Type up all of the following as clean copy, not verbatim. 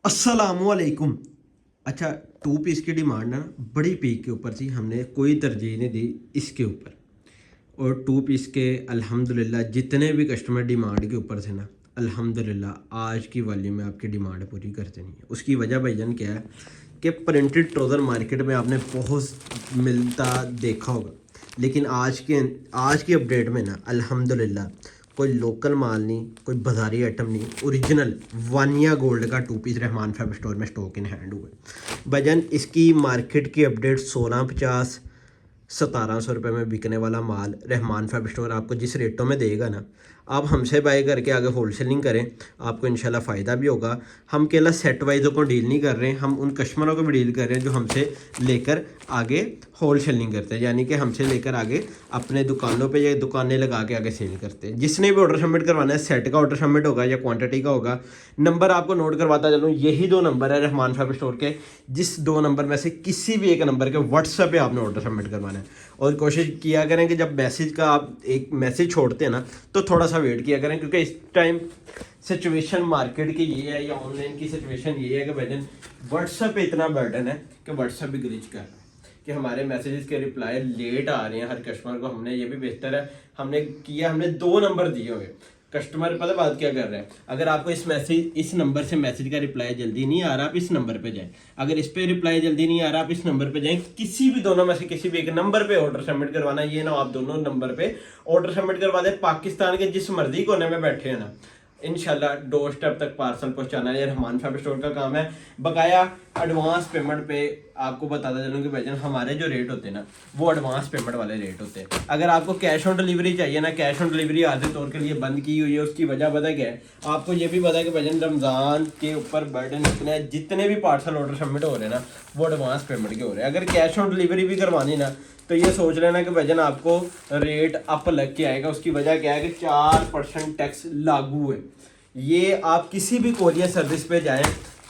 अस्सलामुअलैकुम। अच्छा, to piece की डिमांड ना बड़ी पीक के ऊपर थी, हमने कोई तरजीह नहीं दी इसके ऊपर। और टू पीस के अल्हम्दुलिल्लाह जितने भी कस्टमर डिमांड के ऊपर थे ना, अल्हम्दुलिल्लाह आज की वॉल्यूम में आपकी डिमांड पूरी करते नहीं है। उसकी वजह भाईजान क्या है कि प्रिंटेड ट्राउज़र मार्केट में आपने बहुत मिलता देखा होगा, लेकिन आज की अपडेट में ना अल्हम्दुलिल्लाह कोई लोकल माल नहीं, कोई बाजारी आइटम नहीं, ओरिजिनल वानिया गोल्ड का two piece Rahman fab store में स्टॉक इन हैंड हुआ है। भाईजान इसकी मार्केट की अपडेट 1650 1700 रुपये में बिकने वाला माल रहमान फैब स्टोर आपको जिस रेटों में देगा ना, आप हमसे बाय करके आगे होलसेलिंग करें, आपको इंशाल्लाह फ़ायदा भी होगा। हम केवल सेट वाइजों को डील नहीं कर रहे हैं, हम उन कस्टमरों को भी डील कर रहे हैं जो हमसे लेकर आगे होलसेलिंग करते हैं, यानी कि हमसे लेकर आगे अपने दुकानों पे या दुकानें लगा के आगे सेल करते हैं। जिसने भी ऑर्डर सबमिट करवाना है, सेट का ऑर्डर सबमिट होगा या क्वांटिटी का होगा, नंबर आपको नोट करवाता चलूँ, यही दो नंबर है रहमान फैब स्टोर के। जिस दो नंबर में से किसी भी एक नंबर के व्हाट्सएप पे आपने ऑर्डर सबमिट करवाना है। और कोशिश किया करें कि जब मैसेज का आप एक मैसेज छोड़ते हैं ना, तो थोड़ा सा वेट किया करें, क्योंकि इस टाइम सिचुएशन मार्केट की ये है या ऑनलाइन की सिचुएशन ये है कि भाईजान व्हाट्सएप पे इतना बर्डन है कि व्हाट्सएप भी ग्लिच कर रहा है कि हमारे मैसेजेस के रिप्लाई लेट आ रहे हैं हर कस्टमर को। हमने ये भी बेहतर है, हमने दो नंबर दिए हुए। कस्टमर पता बात क्या कर रहे हैं, अगर आपको इस नंबर से मैसेज का रिप्लाई जल्दी नहीं आ रहा, आप इस नंबर पे जाएं। अगर इस पे रिप्लाई जल्दी नहीं आ रहा, आप इस नंबर पे जाएं। किसी भी दोनों में से किसी भी एक नंबर पे ऑर्डर सबमिट करवाना, ये ना आप दोनों नंबर पे ऑर्डर सबमिट करवा दें। पाकिस्तान के जिस मर्जी कोने में बैठे हैं ना, इंशाल्लाह डोर स्टेप तक पार्सल पहुंचाना ये रहमान फैब स्टोर का काम है। बकाया एडवांस पेमेंट पे आपको बताता चलूँ कि भाईजान हमारे जो रेट होते हैं ना, वो एडवांस पेमेंट वाले रेट होते हैं। अगर आपको कैश ऑन डिलीवरी चाहिए ना, कैश ऑन डिलीवरी आधे तौर के लिए बंद की हुई है। उसकी वजह पता क्या है आपको, ये भी पता है कि भाईजान रमज़ान के ऊपर बर्डन इतने हैं, जितने भी पार्सल ऑर्डर सबमिट हो रहे हैं ना, वो एडवांस पेमेंट के हो रहे हैं। अगर कैश ऑन डिलीवरी भी करवानी ना, तो ये सोच लेना कि भाईजान आपको रेट अप लग के आएगा। उसकी वजह क्या है कि 4% टैक्स लागू है। ये आप किसी भी कोरियर सर्विस पे जाएं,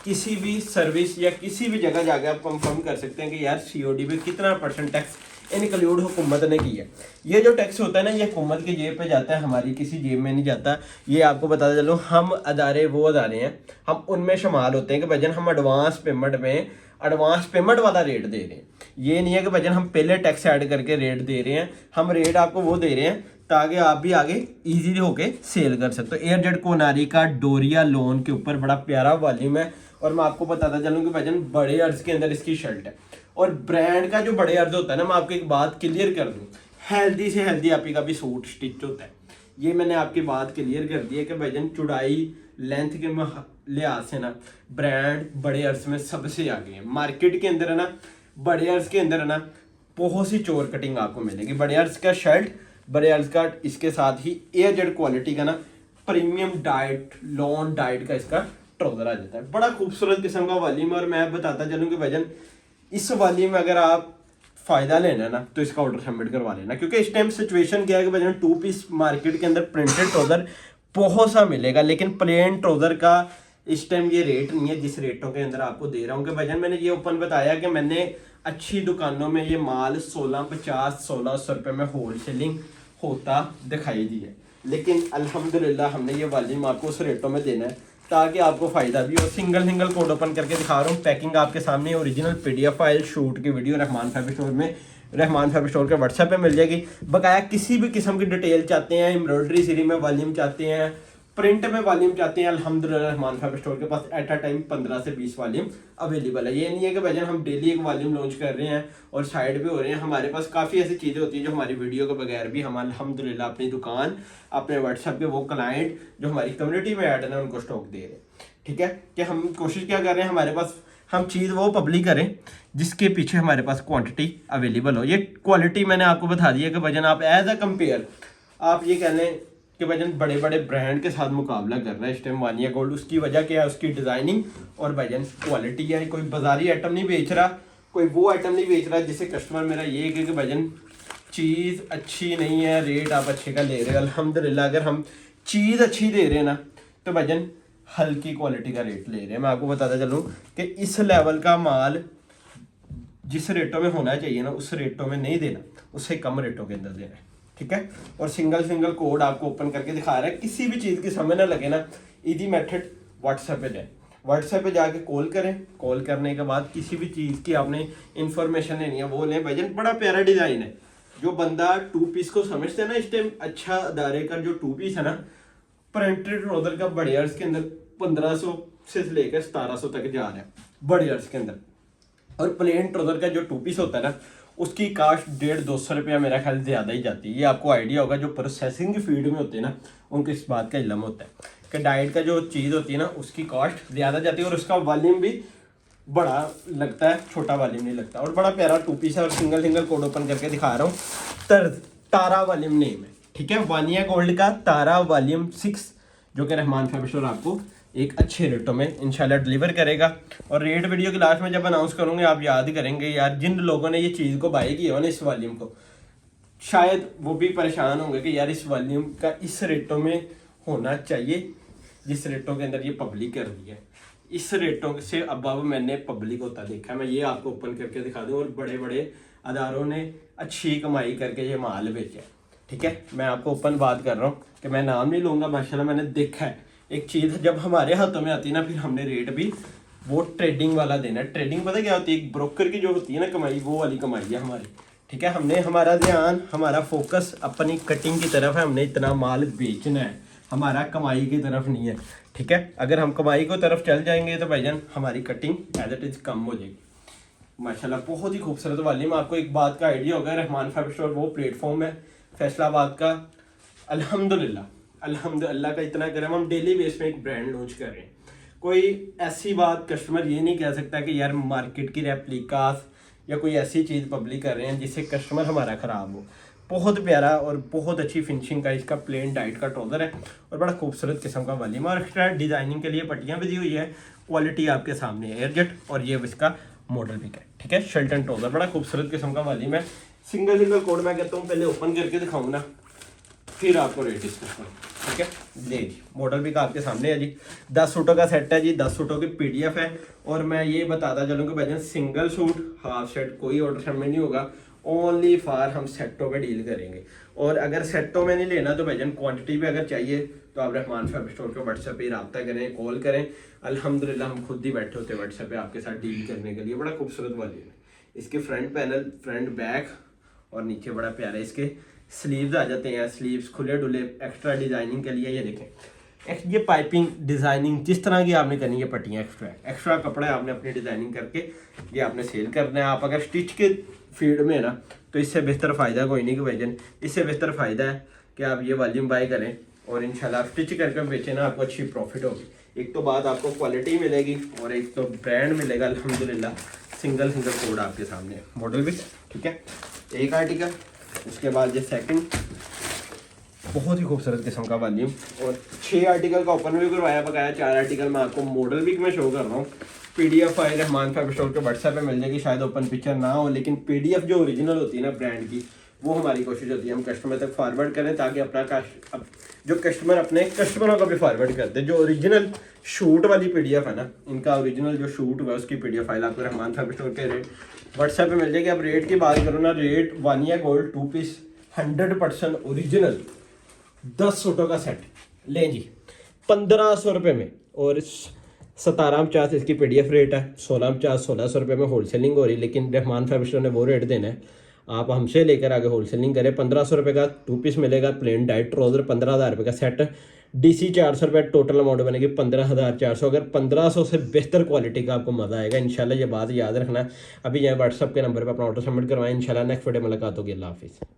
किसी भी सर्विस या किसी भी जगह जाके आप कंफर्म कर सकते हैं कि यार सीओडी पे कितना परसेंट टैक्स इनक्लूड हुकूमत ने की है। ये जो टैक्स होता है ना, ये हुकूमत की जेब पे जाता है, हमारी किसी जेब में नहीं जाता। ये आपको बताता चलो, हम अदारे वो अदारे हैं, हम उनमें शुमार होते हैं कि भजन हम एडवांस पेमेंट वाला रेट दे रहे हैं। ये नहीं है कि भजन हम पहले टैक्स ऐड करके रेट दे रहे हैं। हम रेट आपको वो दे रहे हैं ताकि आप भी आगे इजीली होके सेल कर सकते हो। एयरजेट कोनारी का डोरिया लोन के ऊपर बड़ा प्यारा वॉल्यूम है। और मैं आपको बताता चलूँ कि भजन बड़े अर्ज के अंदर इसकी शर्ट है। और ब्रांड का जो बड़े अर्ज होता है ना, मैं आपको एक बात क्लियर कर दूँ, हेल्दी से हेल्दी आपकी का भी सूट स्टिच होता है। ये मैंने आपकी बात क्लियर कर दी है कि भजन चौड़ाई लेंथ के लिहाज से ना, ब्रांड बड़े अर्ज में सबसे आगे है मार्केट के अंदर है ना। बड़े अर्ज के अंदर है ना, बहुत सी चोर कटिंग आपको मिलेगी। बड़े अर्ज का शर्ट, बड़े अर्ज का इसके साथ ही एयरजेट क्वालिटी का ना प्रीमियम डाइट लॉन डाइट का इसका ट्राउजर आ जाता है। बड़ा खूबसूरत किस्म का वॉल्यूम। और मैं बताता चलूँ कि भजन इस वॉल्यूम में अगर आप फायदा लेना है ना, तो इसका ऑर्डर सबमिट करवा लेना, क्योंकि इस टाइम सिचुएशन क्या है कि भजन टू पीस मार्केट के अंदर प्रिंटेड ट्राउजर बहुत सा मिलेगा, लेकिन प्लेन ट्राउजर का इस टाइम ये रेट नहीं है जिस रेटों के अंदर आपको दे रहा हूँ। कि भजन मैंने ये ओपन बताया कि मैंने अच्छी दुकानों में ये माल 1650-1600 रुपये में होलसेलिंग होता दिखाई दी है, लेकिन अल्हम्दुलिल्लाह हमने ये वॉल्यूम आपको उस रेटों में देना है ताकि आपको फ़ायदा भी हो। सिंगल कोड ओपन करके दिखा रहा हूँ, पैकिंग आपके सामने, ओरिजिनल PDF फाइल शूट की वीडियो रहमान फैब स्टोर में, रहमान फैब स्टोर के व्हाट्सएप पे मिल जाएगी। बकाया किसी भी किस्म की डिटेल चाहते हैं, एम्ब्रॉयडरी सीरी में वॉल्यूम चाहते हैं, प्रिंट में वॉल्यूम चाहते हैं, अल्हम्दुलिल्लाह रहमान फैब स्टोर के पास एट अ टाइम 15 से 20 वॉल्यूम अवेलेबल है। ये नहीं है कि भजन हम डेली एक वॉल्यूम लॉन्च कर रहे हैं और साइड पे हो रहे हैं। हमारे पास काफ़ी ऐसी चीज़ें होती हैं जो हमारी वीडियो के बगैर भी हम अल्हम्दुलिल्लाह अपनी दुकान, अपने व्हाट्सएप पे वो क्लाइंट जो हमारी कम्युनिटी में ऐड है उनको स्टॉक दे रहे हैं। ठीक है, कि हम कोशिश क्या कर रहे हैं, हमारे पास हम चीज़ वो पब्लिक करें जिसके पीछे हमारे पास क्वांटिटी अवेलेबल हो। ये क्वालिटी मैंने आपको बता दी है कि भजन आप एज अ कंपेयर आप ये कह लें कि भजन बड़े बड़े ब्रांड के साथ मुकाबला कर रहा है इस टाइम वानिया गोल्ड। उसकी वजह क्या है, उसकी डिज़ाइनिंग और भजन क्वालिटी है। कोई बाजारी आइटम नहीं बेच रहा, कोई वो आइटम नहीं बेच रहा जिससे कस्टमर मेरा ये है कि भजन चीज़ अच्छी नहीं है, रेट आप अच्छे का ले रहे हो। अल्हम्दुलिल्लाह अगर हम चीज़ अच्छी दे रहे हैं ना, तो भजन हल्की क्वालिटी का रेट ले रहे हैं। मैं आपको बताता चलूँ कि इस लेवल का माल जिस रेटों में होना चाहिए ना, उस रेटों में नहीं देना, उससे कम रेटों के अंदर देना है। ठीक है, और सिंगल कोड आपको ओपन करके दिखा रहा है। किसी भी चीज़ की समझ ना लगे ना, इजी मेथड व्हाट्सएप पे जाए, व्हाट्सएप पे जाके कॉल करें। कॉल करने के बाद किसी भी चीज़ की आपने इंफॉर्मेशन लेनी है वो लें। भाईजान बड़ा प्यारा डिज़ाइन है, जो बंदा 2 पीस को समझते हैं ना इस टाइम, अच्छा अदारे का जो 2 पीस है ना, प्रिंटेड ट्राउजर का बड़े अर्ज के अंदर 1500 से लेकर 1700 तक जा रहा है बड़े अर्ज के अंदर। और प्लेन ट्राउजर का जो 2 पीस होता है ना, उसकी कास्ट 150-200 रुपया मेरा ख्याल ज़्यादा ही जाती है। ये आपको आइडिया होगा, जो प्रोसेसिंग की फील्ड में होते हैं ना उनको इस बात का इल्म होता है कि डाइट का जो चीज़ होती है ना उसकी कास्ट ज़्यादा जाती है और उसका वॉल्यूम भी बड़ा लगता है, छोटा वॉल्यूम नहीं लगता। और बड़ा प्यारा 2 पीस है और सिंगल सिंगल कोड ओपन करके दिखा रहा हूँ। तारा वॉल्यूम नेम है, ठीक है, वानिया गोल्ड का तारा वॉल्यूम 6, जो कि रहमान फैशन स्टोर आपको एक अच्छे रेटों में इंशाल्लाह डिलीवर करेगा। और रेट वीडियो के लास्ट में जब अनाउंस करूँगे आप याद करेंगे यार, जिन लोगों ने ये चीज़ को बाई की हो ना इस वॉल्यूम को, शायद वो भी परेशान होंगे कि यार इस वॉल्यूम का इस रेटों में होना चाहिए जिस रेटों के अंदर ये पब्लिक कर दी है। इस रेटों से अब मैंने पब्लिक होता देखा, मैं ये आपको ओपन करके दिखा दूँ। और बड़े बड़े अदारों ने अच्छी कमाई करके ये माल बेचा है, ठीक है। मैं आपको ओपन बात कर रहा हूँ कि मैं नाम नहीं लूँगा, माशाल्लाह मैंने देखा है। एक चीज़ जब हमारे हाथों में आती है ना, फिर हमने रेट भी वो ट्रेडिंग वाला देना है। ट्रेडिंग पता क्या होती है, एक ब्रोकर की जो होती है ना कमाई, वो वाली कमाई है हमारी, ठीक है। हमने हमारा ध्यान, हमारा फोकस अपनी कटिंग की तरफ है, हमने इतना माल बेचना है, हमारा कमाई की तरफ नहीं है, ठीक है। अगर हम कमाई की तरफ चल जाएंगे तो भाईजान हमारी cutting edge it is come हो जाएगी। माशाल्लाह बहुत ही खूबसूरत वॉल्यूम। आपको एक बात का आइडिया होगा, रहमान फैशन स्टोर वो प्लेटफॉर्म है फैसलाबाद का, अल्हम्दुलिल्लाह का इतना करम, हम डेली बेस में एक ब्रांड लॉन्च कर रहे हैं। कोई ऐसी बात कस्टमर ये नहीं कह सकता कि यार मार्केट की रेप्लिकास या कोई ऐसी चीज़ पब्लिक कर रहे हैं जिससे कस्टमर हमारा ख़राब हो। बहुत प्यारा और बहुत अच्छी फिनिशिंग का इसका प्लेन डाइट का ट्राउज़र है और बड़ा खूबसूरत किस्म का वॉल्यूम और एक्स्ट्रा डिज़ाइनिंग के लिए पट्टियाँ भी दी हुई है। क्वालिटी आपके सामने है, एयरजेट, और ये इसका मॉडल भी है, ठीक है। शर्टन ट्राउज़र बड़ा खूबसूरत किस्म का वॉल्यूम है। सिंगल सिंगल कोड मैं कहता हूँ पहले ओपन करके दिखाऊँ ना, फिर आपको रेट डिस्कस करूँ, ठीक है। ले जी मॉडल भी का आपके सामने है जी, 10 सूटों का सेट है जी, 10 सूटों की PDF है। और मैं ये बताता चलूँ कि भाईजान सिंगल सूट हाफ सेट कोई ऑर्डर सब में नहीं होगा, ओनली फॉर हम सेटों पे डील करेंगे। और अगर सेटों में नहीं लेना तो भाईजान क्वांटिटी पे अगर चाहिए तो आप रहमान फैशन स्टोर के व्हाट्सएप पे रब्ता करें, कॉल करें। अल्हम्दुलिल्लाह हम खुद ही बैठे होते हैं व्हाट्सएप पे आपके साथ डील करने के लिए। बड़ा खूबसूरत वाली है, इसके फ्रंट पैनल, फ्रंट बैक और नीचे बड़ा प्यारा इसके स्लीव्स आ जाते हैं, स्लीव्स खुले डुले एक्स्ट्रा डिज़ाइनिंग के लिए। ये देखें ये पाइपिंग डिज़ाइनिंग जिस तरह की आपने करनी है, पट्टियाँ एक्स्ट्रा कपड़ा है, आपने अपनी डिज़ाइनिंग करके ये आपने सेल करना है। आप अगर स्टिच के फील्ड में है ना तो इससे बेहतर फ़ायदा कोई नहीं कि भाईजान, इससे बेहतर फ़ायदा है कि आप ये वॉल्यूम बाय करें और इंशाल्लाह स्टिच करके बेचें ना, आपको अच्छी प्रॉफिट होगी। एक तो बात आपको क्वालिटी मिलेगी और एक तो ब्रांड मिलेगा अल्हम्दुलिल्लाह। सिंगल सिंगल कोड आपके सामने, मॉडल भी, ठीक है। एक आर्टिकल, उसके बाद ये सेकंड, बहुत ही खूबसूरत किस्म का वॉल्यूम और 6 आर्टिकल का ओपन भी करवाया बकाया। 4 आर्टिकल मैं आपको मॉडल भी मैं शो कर रहा हूँ। PDF file Rahman fashion store के व्हाट्सएप पे मिल जाएगी, शायद ओपन पिक्चर ना हो, लेकिन PDF जो ओरिजिनल होती है ना ब्रांड की, वो हमारी कोशिश होती है हम कस्टमर तक फॉरवर्ड करें ताकि अपना जो कस्टमर अपने कस्टमरों को भी फॉरवर्ड करते हैं। जो ओरिजिनल शूट वाली PDF है ना, इनका ओरिजिनल जो शूट हुआ है उसकी PDF फाइल आपको रहमान फैशन स्टोर के रेट व्हाट्सएप पे मिल जाएगी। अब रेट की बात करो ना, rate Vania gold 2 piece 100% original 10 सूटों का सेट लें जी 1500 रुपये में, और 1750 इसकी PDF रेट है, 1650 1600 रुपये में होलसेलिंग हो रही है। लेकिन रहमान फैशन स्टोर ने वो रेट देना है, आप हमसे लेकर आगे होलसेलिंग करें। 1500 रुपये का 2 पीस मिलेगा, प्लेन डाइट ट्राउजर 15,000 रुपये का सेट, DC 400 रुपये, टोटल अमाउंट बनेगी 15,400। अगर 1500 से बेहतर क्वालिटी का आपको मज़ा आएगा इंशाल्लाह, ये बात याद रखना। अभी यहाँ व्हाट्सअप के नंबर पर अपना ऑर्डर सबमिट करवाएं, इंशाल्लाह नेक्स्ट वीडियो मुलाकात होगी। अल्लाह हाफिज़।